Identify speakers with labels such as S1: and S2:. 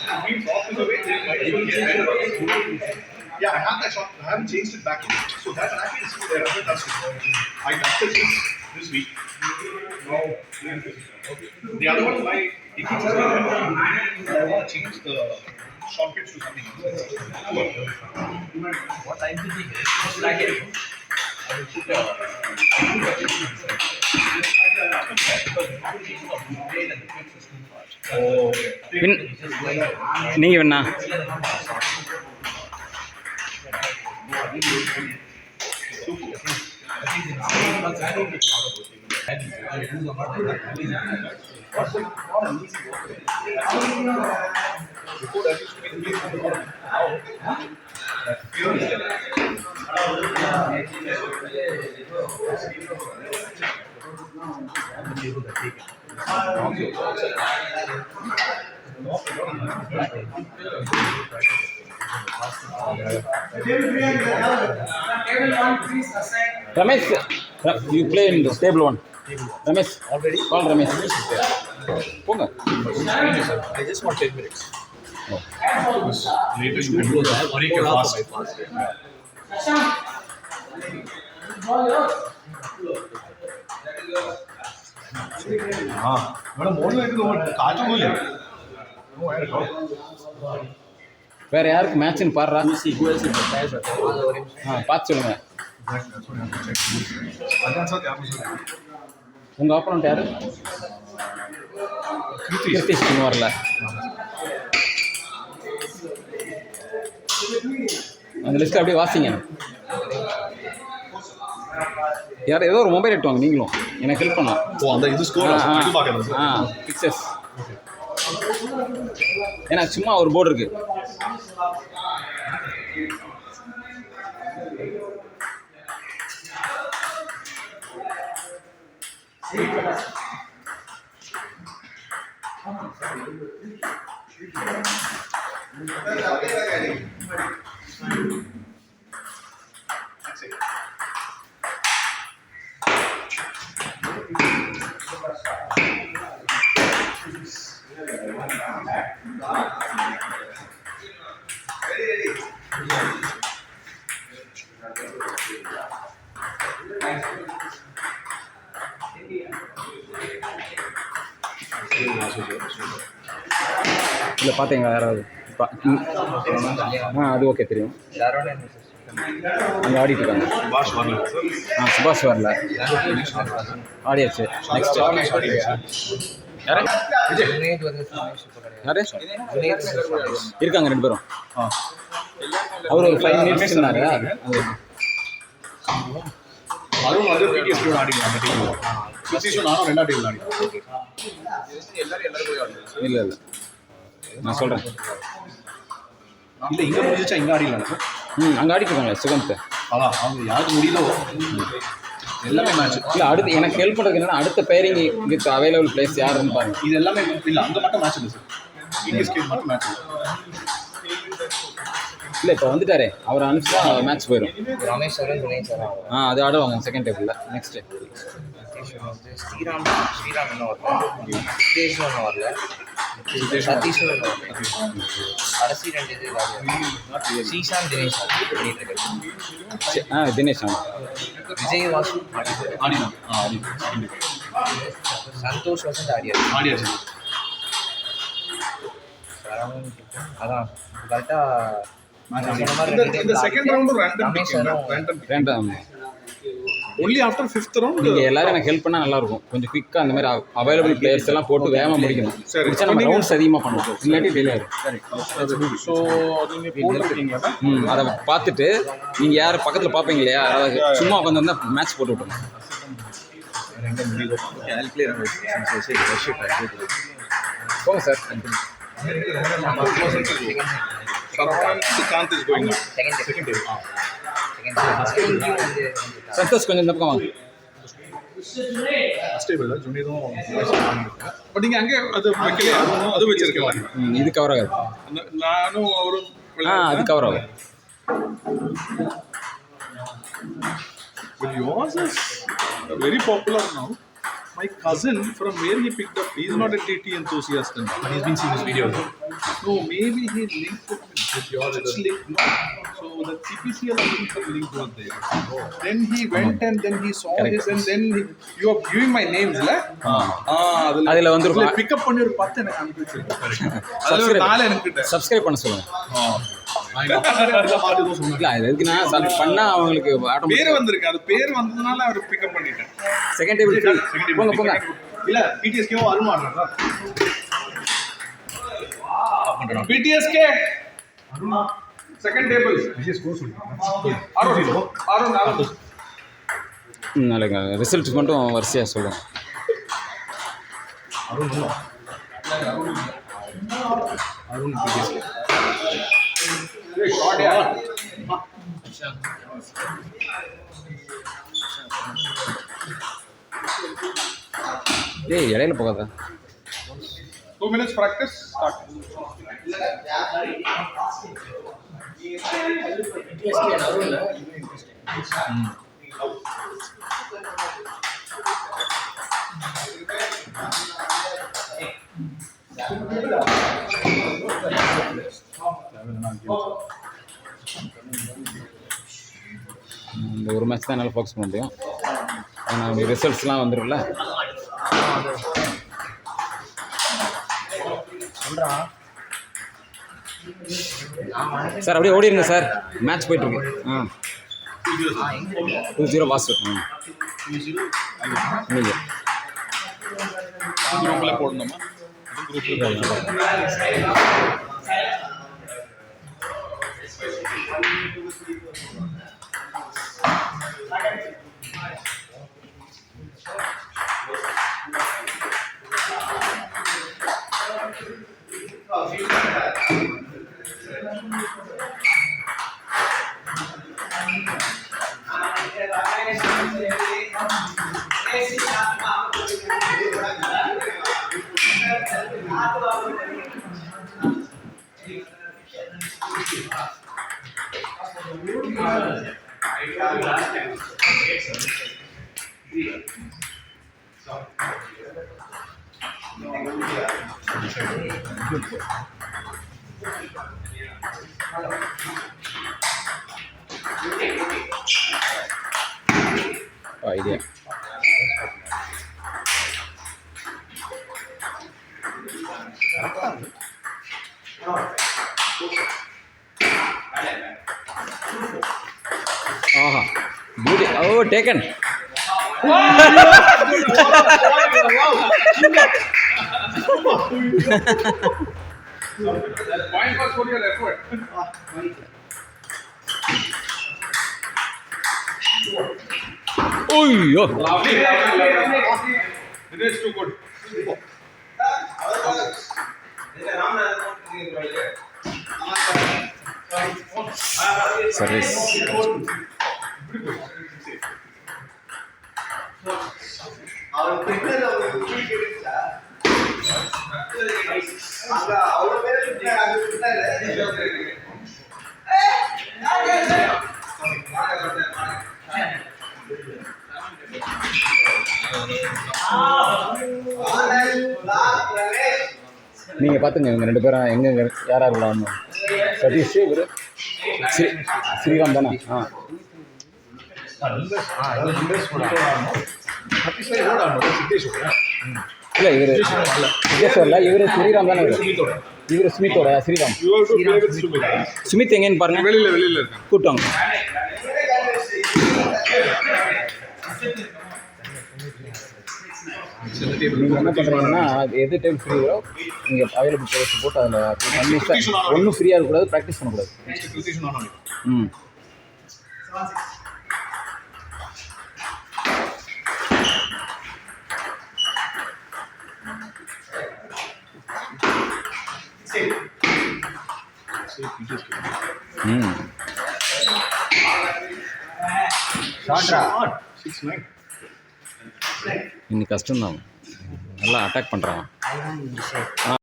S1: If off is away, then might as well get rid of it. Yeah, I have that shot. I haven't changed it back in. So that racket is still there. I haven't touched it. I touched it this week. No. The other one, my it keeps there. I want to change the shot pitch to something else.
S2: What I'm thinking is like it. I will put
S3: நீங்கள் வேணா Ramesh, you play in the table one. Ramesh, already call Ramesh. Ponga.
S2: I just want 10 minutes.
S3: Oh.
S2: Later you can go there or you can fast.
S1: हाँ madam मोड़ में तो काजू बोल
S3: வேற யாருக்கு மேட்ச்னு பாடுறா பார்த்து சொல்லுங்க உங்க ஆப்போனன்ட் யாரு கிருத்திஷ் குமார்ல அந்த லிஸ்ட் அப்படியே வாசிங்க யார் ஏதோ ஒரு மொபைல் எடுத்துவாங்க நீங்களும் எனக்கு ஹெல்ப் பண்ணலாம்
S1: ஓ அந்த இது ஸ்கோர்
S3: பிக்சர்ஸ் ஏன்னா சும்மா ஒரு போர்டு இருக்கு இல்லை பார்த்தீங்களா யாராவது அது ஓகே தெரியும் அங்கே ஆடிட்டு இருக்காங்க சுபாஷ் வரல ஆடியாச்சு நெக்ஸ்ட் யாரு இருக்காங்க 2 பேரும் அவர் ஒரு 5 மினிட்ஸ் இருந்தாரு
S1: அதுவும் வந்து பிடிஎஸ் கூட ஆடிக்கலாம் அந்த டீம்ல சுசிஷன் நானும் ரெண்டா டீம்ல ஆடிக்கலாம்
S3: இல்லை நான் சொல்கிறேன்
S1: இல்லை இங்கே முடிஞ்சிச்சா இங்கே ஆடிடலாம் சார்
S3: அங்கே ஆடிட்டு இருக்காங்களே சுகந்த்
S1: அதான் அவங்க யாருக்கு முடியலோ எல்லாமே மேட்ச்
S3: இல்லை அடுத்து எனக்கு ஹெல்ப் பண்ணுறதுக்கு என்னன்னா அடுத்த பேரிங் வித் அவைலபிள் பிளேஸ் யாருன்னு பாருங்க
S1: இது எல்லாமே இல்லை அங்கே மட்டும் மேட்ச் இல்லை சார் பிடிஎஸ்கே மட்டும் மேட்ச்
S3: இல்லை இப்போ வந்துட்டாரே அவர் அனுப்பிச்சா மேட்ச் போயிடும்
S2: ரமேஷ் சார் துணேஷ் சார்
S3: அது ஆடுவாங்க செகண்ட் டேபிளில் நெக்ஸ்ட்
S2: ஸ்ரீராம் இன்னும் வரல சித்தேஷ் ஒன்றும் வரல சதீஷ் ஒன்றும் வரல கடைசி 2 இது ஸ்ரீசாந்த் தினேஷ்
S3: தினேஷ்
S2: விஜய் வாசு
S1: ஆடினான்
S2: சந்தோஷ் வசந்த் ஆடியாச்சு அதான் கரெக்டாக
S1: இந்த second round
S3: random
S1: only after 5th round
S3: நீங்கள் எல்லாரும் எனக்கு ஹெல்ப் பண்ணால் நல்லாயிருக்கும் கொஞ்சம் குயிக்காக அந்த மாதிரி அவைலபிள் பிளேயர்ஸ் எல்லாம் போட்டு வேகமாக முடிக்கணும் முடிச்சா நம்ம ரவுண்ட்ஸ் அதிகமாக பண்ணுவோம் இல்லாட்டி டிலே ஆயிடும்
S1: ஸோ அது நீங்கள் போட்டுருக்கீங்களா
S3: அதை பார்த்துட்டு நீங்கள் யார் பக்கத்தில் பார்ப்பீங்க இல்லையா அதாவது சும்மா உட்காந்து வந்தால் மேட்ச் போட்டு விட்டணும் போங்க sir
S1: Sukant is going on. Second day.
S3: Santosh கொஞ்சம் இந்த பக்கம் வாங்க
S1: ஸ்டேபிள் ஜூனியரும் பட் நீங்கள் அங்கே அது வைக்கலையா அது வச்சிருக்கலாம்
S3: இது கவர் ஆகாது
S1: நானும் அவரும்
S3: அது கவர் ஆகும்
S1: But yours is very popular now. My cousin, from where he picked up, he's not a TT enthusiast. But he's been seeing his videos. No, maybe he linked it with your link. No. So the CPCL link was there. Then he went and then he saw this and then you are giving my names, la?
S3: அதில் வந்து
S1: pick up பண்ணி ஒரு 10 எனக்கு அனுப்பி வச்சிருக்கேன். அதுல ஒரு 4 எனக்கு
S3: சப்ஸ்கிரைப் பண்ண சொல்லுங்க. இல்லை அது எதுக்குன்னா பண்ணால் அவங்களுக்கு
S1: பேர் வந்திருக்கு. அது பேர் வந்ததுனால அவர் பிக்கப் பண்ணிட்டேன்.
S3: செகண்ட் டேபிள் போங்க போங்க.
S1: இல்ல பிடிஎஸ்கே அருண் பிடிஎஸ்கே அருண் செகண்ட் டேபிள் அருண்
S3: நாளைக்கு ரிசல்ட் மட்டும் வரிசையாக சொல்லுங்கள்.
S1: அருண் பிடிஎஸ்கே
S3: ஏய் இடையில போகாத.
S1: 2 minutes practice start.
S3: இந்த ஒரு மேட்ச் தான் என்னால் ஃபோக்கஸ் பண்ண முடியும். ஆனால் ரிசல்ட்ஸ்லாம் வந்துடும்ல. சார் அப்படியே ஓடிடுங்க சார், மேட்ச் போயிட்டுருக்கு. 2-0 வாசு. நீங்கள்
S1: குரூப்பில் போடணுமா?
S3: idea. Beauty. Oh, taken.
S1: Point was for your effort.
S3: Oh, yo.
S1: Lovely. It is too good.
S3: Service. நீங்கள் பார்த்துங்க இவங்க ரெண்டு பேரும் எங்கே யார் யார் விளாடணும். சதீஷ் இவர் ஸ்ரீராம் தானே? இல்லை இவர் சித்தேஸ்வரில் இவர் ஸ்ரீராம் தானே? இவர் ஸ்மித்தோட ஸ்ரீராம். ஸ்மித் எங்கேன்னு பாருங்க.
S1: வெளியில் இருக்கு.
S3: கூப்பிட்டாங்க. நீங்கள் என்ன பண்ணுறீங்கன்னா எது டைம் ஃப்ரீயோ நீங்கள் அவைலபிள் ப்ரைஸ் போட்டு அதில் ஒன்றும் ஃப்ரீயாக இருக்கக்கூடாது, ப்ராக்டிஸ் பண்ணக்கூடாது. ம் இன்னைக்கு கஷ்டம்தான், நல்லா அட்டாக் பண்ணுறான்.